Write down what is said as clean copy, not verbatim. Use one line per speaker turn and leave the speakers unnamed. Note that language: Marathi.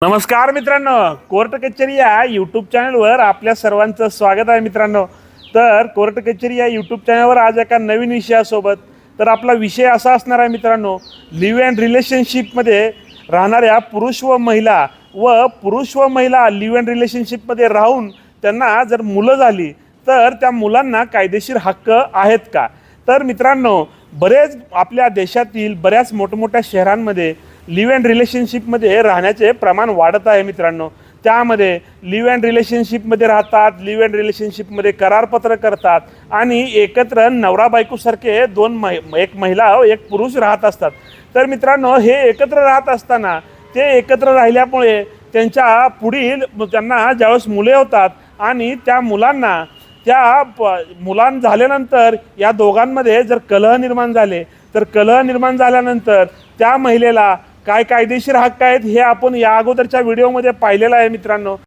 नमस्कार मित्रांनो, कोर्ट कचेरी या यूट्यूब चॅनलवर आपल्या सर्वांचं स्वागत आहे मित्रांनो. तर कोर्ट कचेरी या यूट्यूब चॅनलवर आज एका नवीन विषयासोबत. तर आपला विषय असा असणार आहे मित्रांनो, लिव्ह अँड रिलेशनशिपमध्ये राहणाऱ्या पुरुष व महिला लिव्ह अँड रिलेशनशिपमध्ये राहून त्यांना जर मुलं झाली तर त्या मुलांना कायदेशीर हक्क आहेत का. तर मित्रांनो, बरेच आपल्या देशातील बऱ्याच मोठमोठ्या शहरांमध्ये लिव्ह अँड रिलेशनशिपमध्ये राहण्याचे प्रमाण वाढत आहे मित्रांनो. त्यामध्ये लिव्ह अँड रिलेशनशिपमध्ये राहतात, लिव्ह अँड रिलेशनशिपमध्ये करारपत्र करतात आणि एकत्र नवरा बायकोसारखे एक महिला एक पुरुष राहत असतात. तर मित्रांनो, हे एकत्र राहत असताना ते एकत्र राहिल्यामुळे त्यांच्या पुढील त्यांना ज्यावेळेस मुले होतात आणि त्या मुलांना मुलां झाल्यानंतर या दोघांमध्ये जर कलह निर्माण झाले तर कलह निर्माण झाल्यानंतर त्या महिलेला काय कायदेशीर हक्क आहेत हे आपण या अगोदरच्या व्हिडिओमध्ये पाहिलेलं आहे मित्रांनो.